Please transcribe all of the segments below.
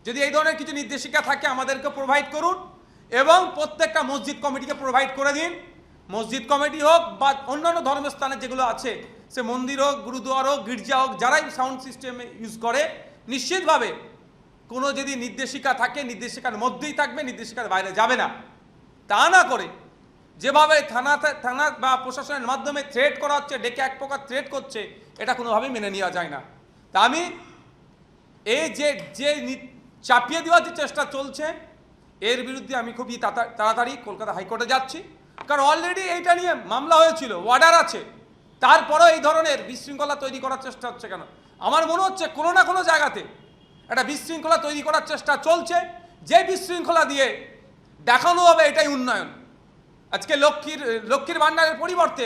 যদি এই ধরনের কিছু নির্দেশিকা থাকে আমাদেরকে প্রোভাইড করুন, এবং প্রত্যেকটা মসজিদ কমিটিকে প্রোভাইড করে দিন। মসজিদ কমিটি হোক বা অন্যান্য ধর্মস্থানে যেগুলো আছে, সে মন্দির হোক, গুরুদুয়ার হোক, গির্জা হোক, যারাই সাউন্ড সিস্টেম ইউজ করে, নিশ্চিতভাবে কোনো যদি নির্দেশিকা থাকে নির্দেশিকার মধ্যেই থাকবে, নির্দেশিকার বাইরে যাবে না। তা না করে যেভাবে থানা বা প্রশাসনের মাধ্যমে থ্রেট করা হচ্ছে, ডেকে এক প্রকার থ্রেট করছে, এটা কোনোভাবেই মেনে নেওয়া যায় না। তা আমি এই যে চাপিয়ে দেওয়ার যে চেষ্টা চলছে, এর বিরুদ্ধে আমি খুবই তাড়াতাড়ি কলকাতা হাইকোর্টে যাচ্ছি। কারণ অলরেডি এইটা নিয়ে মামলা হয়েছিল, অর্ডার আছে, তারপরেও এই ধরনের বিশৃঙ্খলা তৈরি করার চেষ্টা হচ্ছে কেন? আমার মনে হচ্ছে কোনো না কোনো জায়গাতে একটা বিশৃঙ্খলা তৈরি করার চেষ্টা চলছে, যে বিশৃঙ্খলা দিয়ে দেখানো হবে এটাই উন্নয়ন। আজকে লক্ষ্মীর ভাণ্ডারের পরিবর্তে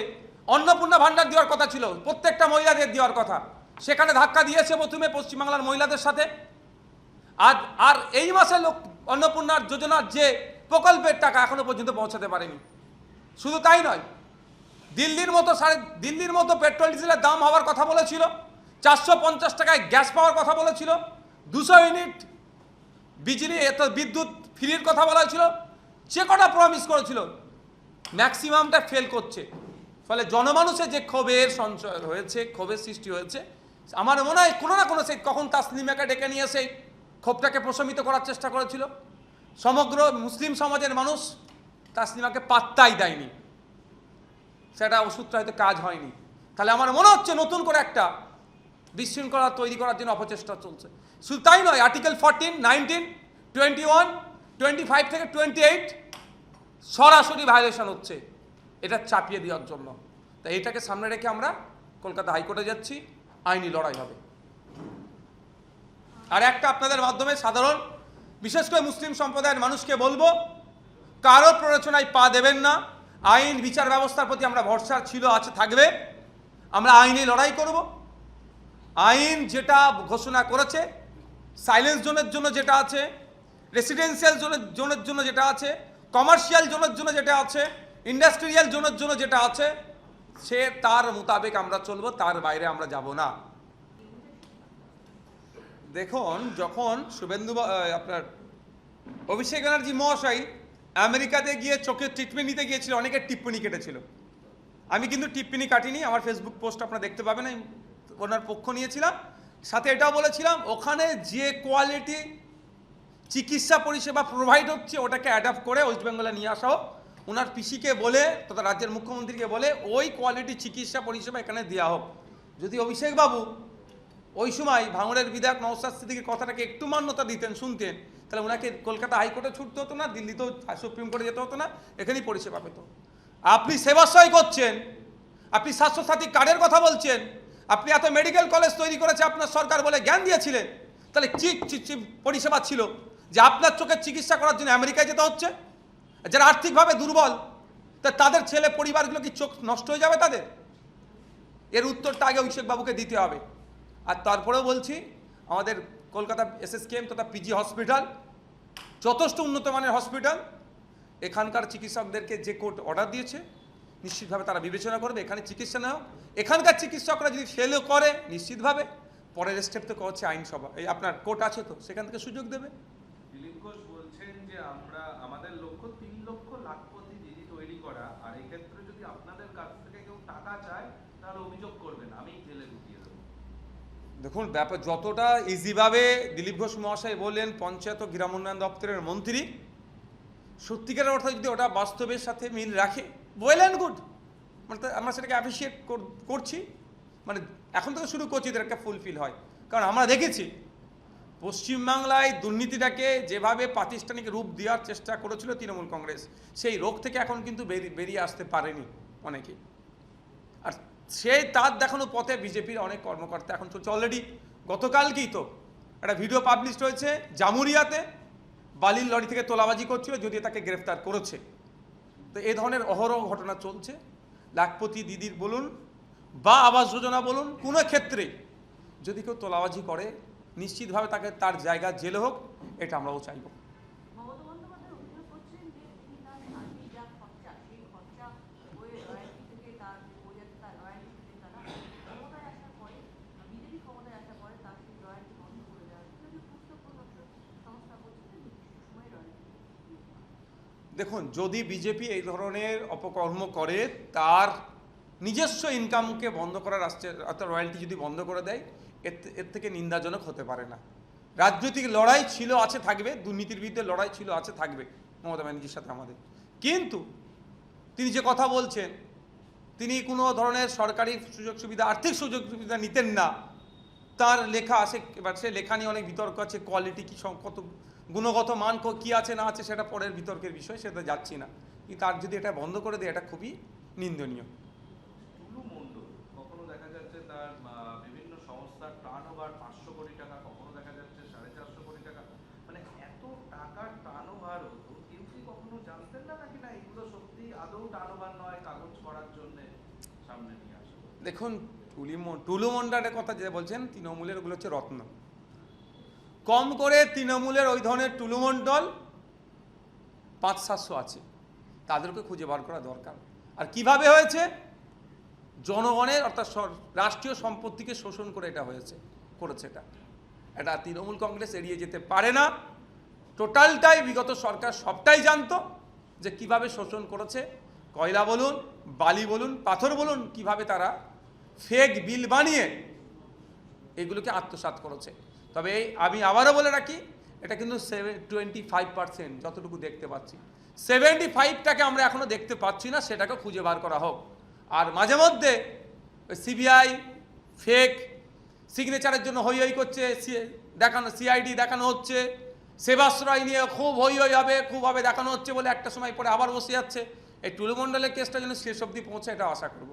অন্নপূর্ণা ভাণ্ডার দেওয়ার কথা ছিল, প্রত্যেকটা মহিলাদের দেওয়ার কথা, সেখানে ধাক্কা দিয়েছে প্রথমে পশ্চিমবাংলার মহিলাদের সাথে। আর এই মাসে অন্নপূর্ণার যোজনার যে প্রকল্পের টাকা এখনো পর্যন্ত পৌঁছাতে পারেনি। শুধু তাই নয়, দিল্লির মতো পেট্রোল ডিজেলের দাম হওয়ার কথা বলেছিল, 450 টাকায় গ্যাস পাওয়ার কথা বলেছিল, 200 ইউনিট বিদ্যুৎ ফ্রির কথা বলা হয়েছিল, যে কটা প্রমিস করেছিল ম্যাক্সিমামটা ফেল করছে। ফলে জনমানুষের যে ক্ষোভের সঞ্চয় হয়েছে, ক্ষোভের সৃষ্টি হয়েছে, আমার মনে হয় কোনো না কোনো সেই কখন তাসলিমাকে ডেকে নিয়ে সেই ক্ষোভটাকে প্রশমিত করার চেষ্টা করেছিল। সমগ্র মুসলিম সমাজের মানুষ তাসলিমাকে পাত্তাই দেয়নি, সেটা ওষুধটা হয়তো কাজ হয়নি। তাহলে আমার মনে হচ্ছে নতুন করে একটা বিশৃঙ্খলা তৈরি করার জন্য অপচেষ্টা চলছে। শুধু তাই নয়, আর্টিকেল 14, 19, 21, 25 থেকে 28 সরাসরি ভায়োলেশন হচ্ছে, এটা চাপিয়ে দেওয়ার জন্য। তাই এটাকে সামনে রেখে আমরা কলকাতা হাইকোর্টে যাচ্ছি, আইনি লড়াই হবে। আর একটা আপনাদের মাধ্যমে সাধারণ বিশেষ করে মুসলিম সম্প্রদায়ের মানুষকে বলবো, কারো প্ররোচনায় পা দেবেন না। আইন বিচার ব্যবস্থার প্রতি আমরা ভরসা ছিল, আছে, থাকবে। আমরা আইনি লড়াই করব। আইন যেটা ঘোষণা করেছে, সাইলেন্স জোনের জন্য যেটা আছে, রেসিডেন্সিয়াল জোনের জন্য যেটা আছে, কমার্শিয়াল জোনের জন্য যেটা আছে, ইন্ডাস্ট্রিয়াল জোনের জন্য যেটা আছে, সে তার মোতাবেক আমরা চলবো, তার বাইরে আমরা যাব না। দেখুন, যখন আপনার অভিষেক ব্যানার্জি মহাশয় আমেরিকাতে গিয়ে চোখের ট্রিটমেন্ট নিতে গিয়েছিল, অনেকের টিপ্পনি কেটেছিল। আমি কিন্তু টিপ্পনি কাটিনি, আমার ফেসবুক পোস্ট আপনারা দেখতে পাবেন, আমি ওনার পক্ষ নিয়েছিলাম। সাথে এটাও বলেছিলাম, ওখানে যে কোয়ালিটি চিকিৎসা পরিষেবা প্রোভাইড হচ্ছে ওটাকে অ্যাডাপ্ট করে ওয়েস্ট বেঙ্গলে নিয়ে আসা হোক। ওনার পিসিকে বলে তথা রাজ্যের মুখ্যমন্ত্রীকে বলে ওই কোয়ালিটি চিকিৎসা পরিষেবা এখানে দেওয়া হোক। যদি অভিষেকবাবু ওই সময় ভাঙড়ের বিধায়ক নওশাদ সিদ্দিকীর কথাটাকে একটু মান্যতা দিতেন, শুনতেন, তাহলে ওনাকে কলকাতা হাইকোর্টে ছুটতে হতো না, দিল্লিতেও সুপ্রিম কোর্টে যেতে হতো না, এখানেই পরিষেবা পেত। আপনি সেবাশ্রয় করছেন, আপনি স্বাস্থ্যসাথী কার্ডের কথা বলছেন, আপনি এত মেডিকেল কলেজ তৈরি করেছে আপনার সরকার বলে জ্ঞান দিয়েছিলেন, তাহলে কি পরিষেবা ছিল যে আপনার চোখের চিকিৎসা করার জন্য আমেরিকায় যেতে হচ্ছে? যারা আর্থিকভাবে দুর্বল, তাদের ছেলে পরিবারগুলো কি চোখ নষ্ট হয়ে যাবে তাদের? এর উত্তরটা আগে অভিষেকবাবুকে দিতে হবে। আর তারপরেও বলছি, আমাদের কলকাতা SSKM তথা পিজি হসপিটাল যথেষ্ট উন্নত মানের হসপিটাল। এখানকার চিকিৎসকদেরকে যে কোর্ট অর্ডার দিয়েছে, নিশ্চিতভাবে তারা বিবেচনা করবে, এখানে চিকিৎসা নেওয়া। এখানকার চিকিৎসকরা যদি ফেলও করে, নিশ্চিতভাবে পরের স্টেপ তো হচ্ছে আইনসভা, এই আপনার কোর্ট আছে তো, সেখান থেকে সুযোগ দেবে। দিলীপ ঘোষ বলছেন যে আমাদের লক্ষ্য 3 লক্ষ লাখপতি দিদি তৈরি করা, আর এই ক্ষেত্রে যদি আপনাদের কাছ থেকে কেউ টাকা চায় তাহলে অভিযোগ করবেন, আমি জেলে ঢুকিয়ে দেবো। দেখুন, ব্যাপার যতটা ইজিভাবে দিলীপ ঘোষ মহাশয় বললেন, পঞ্চায়েত ও গ্রাম উন্নয়ন দপ্তরের মন্ত্রী, সত্যিকারের অর্থে যদি ওটা বাস্তবের সাথে মিল রাখে, ওয়েল অ্যান্ড গুড, মানে আমরা সেটাকে অ্যাপ্রিসিয়েট করছি। মানে এখন থেকে শুরু করছি, এদের একটা ফুলফিল হয়। কারণ আমরা দেখেছি পশ্চিমবাংলায় দুর্নীতিটাকে যেভাবে প্রাতিষ্ঠানিক রূপ দেওয়ার চেষ্টা করেছিল তৃণমূল কংগ্রেস, সেই রোগ থেকে এখন কিন্তু বেরিয়ে আসতে পারেনি অনেকে। আর তার দেখানো পথে বিজেপির অনেক কর্মকর্তা এখন চলছে। অলরেডি গতকালকেই তো একটা ভিডিও পাবলিশ হয়েছে, জামুরিয়াতে বালির লরি থেকে তোলাবাজি করছিল, যদিও তাকে গ্রেফতার করেছে। তো এই ধরনের অহরহ ঘটনা চলছে। লাখপতি দিদির বলুন বা আবাস যোজনা বলুন, কোনো ক্ষেত্রে যদি কেউ তোলাবাজি করে, নিশ্চিতভাবে তাকে তার জায়গা জেলে হোক, এটা আমরাও চাইব। দেখুন, যদি বিজেপি এই ধরনের অপকর্ম করে, তার নিজস্ব ইনকামকে বন্ধ করার আসছে, অর্থাৎ রয়্যালটি যদি বন্ধ করে দেয়, এর থেকে নিন্দাজনক হতে পারে না। রাজনৈতিক লড়াই ছিল, আছে, থাকবে, দুর্নীতির বিরুদ্ধে লড়াই ছিল, আছে, থাকবে মমতা ব্যানার্জির সাথে আমাদের। কিন্তু তিনি যে কথা বলছেন, তিনি কোনো ধরনের সরকারি সুযোগ সুবিধা, আর্থিক সুযোগ সুবিধা নিতেন না, তার লেখা আছে। এবার সে লেখা নিয়ে অনেক বিতর্ক আছে, কোয়ালিটি কি, কত গুণগত মান কি আছে না আছে, সেটা পরের বিতর্কের বিষয়, সেটা যাচ্ছি না। কিন্তু তার যদি এটা বন্ধ করে দেয়, এটা খুবই নিন্দনীয়। টুলু মণ্ডল, কখনো দেখা যাচ্ছে তার বিভিন্ন সংস্থার টার্নওভার 500 কোটি টাকা, কখনো দেখা যাচ্ছে 450 কোটি টাকা, মানে এত টাকার টার্নওভার হতো, কেউ কি কখনো জানতেন না নাকি না এগুলো সত্যি আদৌ টার্নওভার নয়, কাগজ করার জন্য সামনে নিয়ে আসে? দেখুন, টুলু মণ্ডলের কথা যে বলছেন, তৃণমূলের ওগুলো হচ্ছে রত্ন। কম করে তৃণমূলের ওই ধরনের টুলু মণ্ডল 500-700 আছে, তাদেরকে খুঁজে বার করা দরকার। আর কিভাবে হয়েছে? জনগণের, অর্থাৎ রাষ্ট্রীয় সম্পত্তিকে শোষণ করে এটা করেছে। এটা তৃণমূল কংগ্রেস এড়িয়ে যেতে পারে না। টোটালটাই বিগত সরকার সবটাই জানতো যে কিভাবে শোষণ করেছে। কয়লা বলুন, বালি বলুন, পাথর বলুন, কিভাবে তারা ফেক বিল বানিয়ে এগুলোকে আত্মসাৎ করেছে। তবে আমি আবারও বলে রাখি, এটা কিন্তু 25% যতটুকু দেখতে পাচ্ছি। 75টাকে আমরা এখনো দেখতে পাচ্ছি না, সেটাকে খুঁজে বার করা হোক। আর মাঝে মধ্যে সিবিআই ফেক সিগনেচারের জন্য হই হই করছে, দেখানো সিআইডি দেখানো হচ্ছে, সেবাশ্রয় নিয়ে খুব হই হবে, খুব হবে দেখানো হচ্ছে বলে একটা সময় পরে আবার বসে যাচ্ছে। এই টুলু মণ্ডলের কেসটা যেন শেষ অবধি পৌঁছে, এটা আশা করব।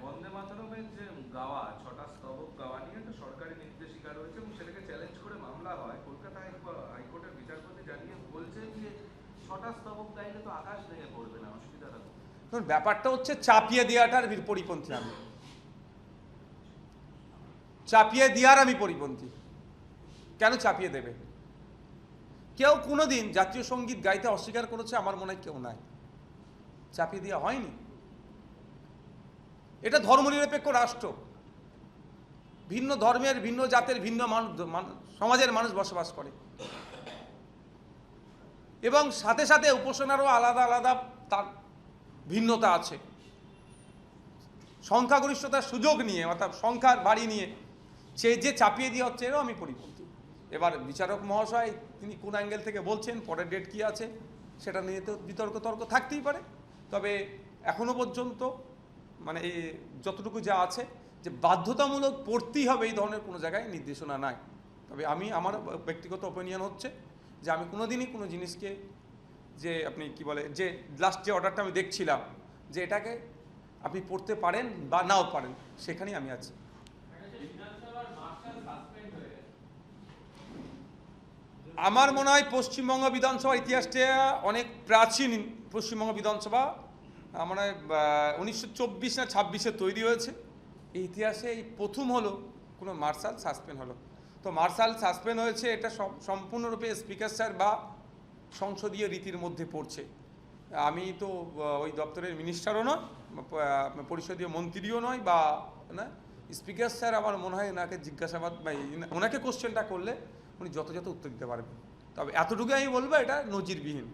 বন্দে মাতরমের যে গাওয়া 6টা স্তবক গাওয়া নিয়ে একটা সরকারি নির্দেশিকা রয়েছে এবং সেটাকে চ্যালেঞ্জ করে মামলা হয়। কলকাতা হাইকোর্টের বিচারপতি জানিয়ে বলছেন যে 6টা স্তবক গাইলে তো আকাশ ভেঙে পড়বে না, অসুবিধাটা কোথায়? ধরুন, ব্যাপারটা হচ্ছে চাপিয়ে দেওয়াটার পরিপন্থী। আমি চাপিয়ে দেওয়ার পরিপন্থী। কেন চাপিয়ে দেবে? কেউ কোনোদিন জাতীয় সঙ্গীত গাইতে অস্বীকার করেছে আমার মনে হয় কেউ নাই। চাপিয়ে দেওয়া হয়নি। এটা ধর্মনিরপেক্ষ রাষ্ট্র, ভিন্ন ধর্মের, ভিন্ন জাতের, ভিন্ন সমাজের মানুষ বসবাস করে, এবং সাথে সাথে উপাসনারও আলাদা আলাদা তার ভিন্নতা আছে। সংখ্যাগরিষ্ঠতার সুযোগ নিয়ে, অর্থাৎ সংখ্যার বাড়ি নিয়ে যে চাপিয়ে দেওয়া হচ্ছে, এরও আমি পরিপন্থী। এবার বিচারক মহাশয় তিনি কোন অ্যাঙ্গেল থেকে বলছেন, পরের ডেট কি আছে, সেটা নিয়ে তো তর্ক থাকতেই পারে। তবে এখনো পর্যন্ত মানে এই যতটুকু যা আছে, যে বাধ্যতামূলক পড়তেই হবে এই ধরনের কোনো জায়গায় নির্দেশনা নাই। তবে আমার ব্যক্তিগত ওপিনিয়ন হচ্ছে যে আমি কোনোদিনই কোনো জিনিসকে, যে আপনি কি বলে, যে লাস্ট যে অর্ডারটা আমি দেখছিলাম, যে এটাকে আপনি পড়তে পারেন বা নাও পারেন, সেখানেই আমি আছি। আমার মনে হয় পশ্চিমবঙ্গ বিধানসভার ইতিহাসটা অনেক প্রাচীন। পশ্চিমবঙ্গ বিধানসভা মনে হয় 1924 না 26-এ তৈরি হয়েছে। এই ইতিহাসে এই প্রথম হলো কোনো মার্শাল সাসপেন্ড হলো। তো মার্শাল সাসপেন্ড হয়েছে, এটা সম্পূর্ণরূপে স্পিকার স্যার বা সংসদীয় রীতির মধ্যে পড়ছে। আমি তো ওই দপ্তরের মিনিস্টারও নয়, পরিষদীয় মন্ত্রীও নয়, বা না, স্পিকার স্যার আমার মনে হয় ওনাকে জিজ্ঞাসাবাদ বা ওনাকে কোশ্চেনটা করলে উনি যথাযথ উত্তর দিতে পারবেন। তবে এতটুকু আমি বলবো, এটা নজিরবিহীন।